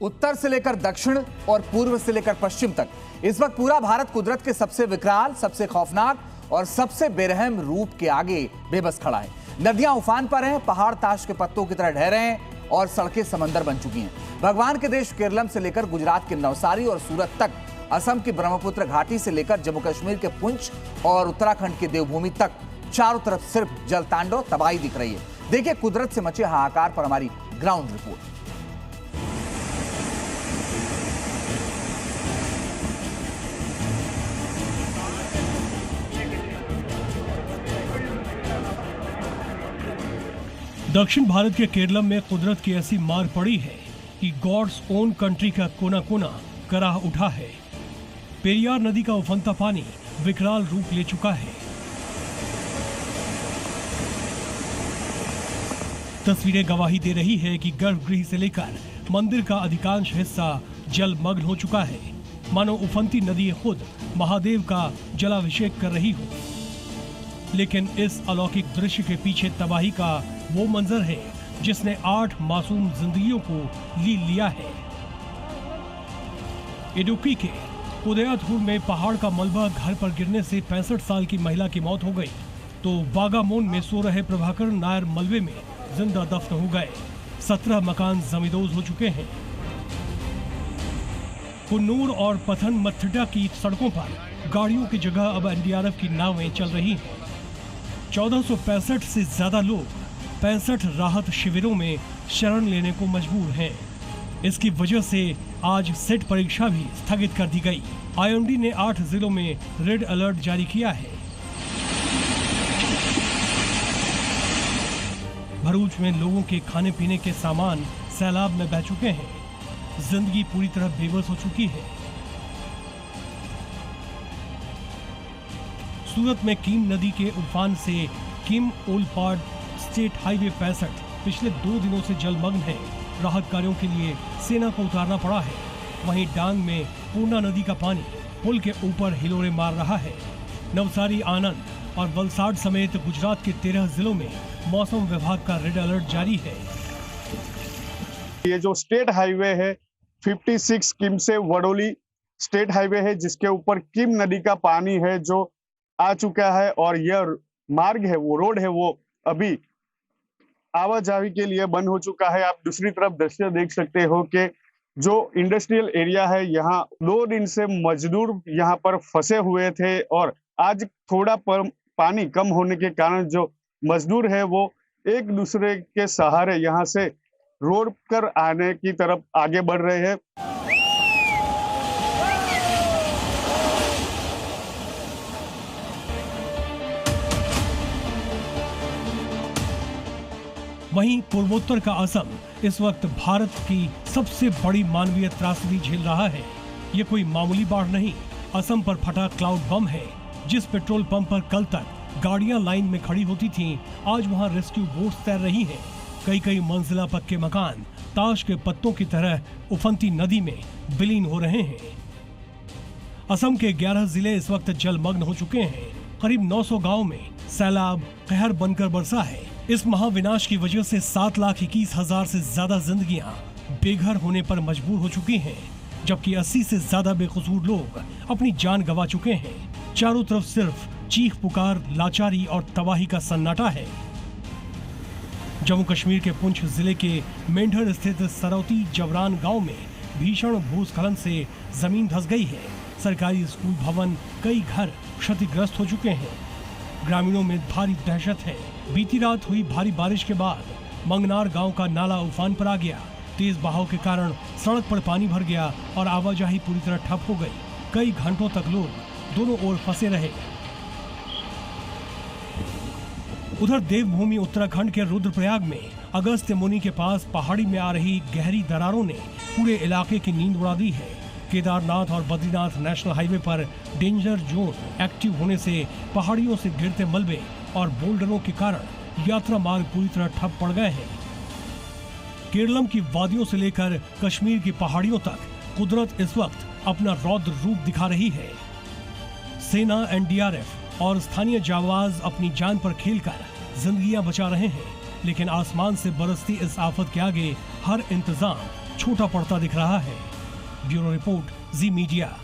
उत्तर से लेकर दक्षिण और पूर्व से लेकर पश्चिम तक इस वक्त पूरा भारत कुदरत के सबसे विकराल, सबसे खौफनाक और सबसे बेरहम रूप के आगे बेबस खड़ा है। नदियां उफान पर हैं, पहाड़ ताश के पत्तों की तरह ढह रहे हैं और सड़कें समंदर बन चुकी हैं। भगवान के देश केरलम से लेकर गुजरात के नवसारी और सूरत तक, असम की ब्रह्मपुत्र घाटी से लेकर जम्मू कश्मीर के पुंछ और उत्तराखंड की देवभूमि तक चारों तरफ सिर्फ जल तांडव, तबाही दिख रही है। देखिए कुदरत से मचे हाहाकार पर हमारी ग्राउंड रिपोर्ट। दक्षिण भारत के केरलम में कुदरत की ऐसी मार पड़ी है कि गॉड्स ओन कंट्री का कोना कोना कराह उठा है। पेरियार नदी का उफनता पानी विकराल रूप ले चुका है। तस्वीरें गवाही दे रही है कि गर्भगृह से लेकर मंदिर का अधिकांश हिस्सा जलमग्न हो चुका है, मानो उफनती नदी खुद महादेव का जलाभिषेक कर रही हो। लेकिन इस अलौकिक दृश्य के पीछे तबाही का वो मंजर है जिसने 8 मासूम जिंदगियों को लील लिया है। इडुक्की के उदयाथुर में पहाड़ का मलबा घर पर गिरने से 65 साल की महिला की मौत हो गई, तो वागामोन में सो रहे प्रभाकर नायर मलबे में जिंदा दफन हो गए। 17 मकान जमींदोज हो चुके हैं। कुन्नूर और पथनमथिट्टा की सड़कों पर गाड़ियों की जगह अब एनडीआरएफ की नावें चल रही हैं। 1465 से ज्यादा लोग 65 राहत शिविरों में शरण लेने को मजबूर हैं। इसकी वजह से आज सेट परीक्षा भी स्थगित कर दी गई। आईएमडी ने 8 जिलों में रेड अलर्ट जारी किया है। भरूच में लोगों के खाने पीने के सामान सैलाब में बह चुके हैं। जिंदगी पूरी तरह बेबस हो चुकी है। सूरत में कीम नदी के उफान से किम ओलपाड स्टेट हाईवे 65 पिछले 2 दिनों से जलमग्न है। राहत कार्यों के लिए सेना को उतारना पड़ा है। वहीं डांग में पूर्णा नदी का पानी पुल के ऊपर हिलोरे मार रहा है। नवसारी, आनंद और वलसाड समेत गुजरात के 13 जिलों में मौसम विभाग का रेड अलर्ट जारी है। ये जो स्टेट हाईवे है 56 किम से वडोली स्टेट हाईवे है, जिसके ऊपर किम नदी का पानी है जो आ चुका है, और यह मार्ग है, वो रोड है, वो अभी आवाजाही के लिए बंद हो चुका है। आप दूसरी तरफ दृश्य देख सकते हो कि जो इंडस्ट्रियल एरिया है, यहाँ 2 दिन से मजदूर यहाँ पर फंसे हुए थे, और आज थोड़ा पानी कम होने के कारण जो मजदूर है वो एक दूसरे के सहारे यहाँ से रोड पर आने की तरफ आगे बढ़ रहे हैं। वहीं पूर्वोत्तर का असम इस वक्त भारत की सबसे बड़ी मानवीय त्रासदी झेल रहा है। ये कोई मामूली बाढ़ नहीं, असम पर फटा क्लाउड बम है। जिस पेट्रोल पंप पर कल तक गाड़ियां लाइन में खड़ी होती थीं, आज वहां रेस्क्यू बोट्स तैर रही हैं। कई मंजिला पक्के मकान ताश के पत्तों की तरह उफनती नदी में विलीन हो रहे हैं। असम के 11 जिले इस वक्त जलमग्न हो चुके हैं। करीब 900 गाँव में सैलाब कहर बनकर बरसा है। इस महाविनाश की वजह से 7,21,000 से ज्यादा जिंदगियां बेघर होने पर मजबूर हो चुकी हैं, जबकि 80 से ज्यादा बेकसूर लोग अपनी जान गंवा चुके हैं। चारों तरफ सिर्फ चीख पुकार, लाचारी और तबाही का सन्नाटा है। जम्मू कश्मीर के पुंछ जिले के मेंढर स्थित सरौती जवरान गांव में भीषण भूस्खलन से जमीन धंस गई है। सरकारी स्कूल भवन, कई घर क्षतिग्रस्त हो चुके हैं। ग्रामीणों में भारी दहशत है। बीती रात हुई भारी बारिश के बाद मंगनार गांव का नाला उफान पर आ गया। तेज बहाव के कारण सड़क पर पानी भर गया और आवाजाही पूरी तरह ठप हो गई। कई घंटों तक लोग दोनों ओर फंसे रहे। उधर देवभूमि उत्तराखंड के रुद्रप्रयाग में अगस्त्य मुनि के पास पहाड़ी में आ रही गहरी दरारों ने पूरे इलाके की नींद उड़ा दी है। केदारनाथ और बद्रीनाथ नेशनल हाईवे पर डेंजर जोन एक्टिव होने से पहाड़ियों से गिरते मलबे और बोल्डरों के कारण यात्रा मार्ग पूरी तरह ठप पड़ गए हैं। केरलम की वादियों से लेकर कश्मीर की पहाड़ियों तक कुदरत इस वक्त अपना रौद्र रूप दिखा रही है। सेना, एनडीआरएफ और स्थानीय जांबाज अपनी जान पर खेलकर जिंदगियां बचा रहे हैं, लेकिन आसमान से बरसती इस आफत के आगे हर इंतजाम छोटा पड़ता दिख रहा है। ब्यूरो रिपोर्ट, जी मीडिया।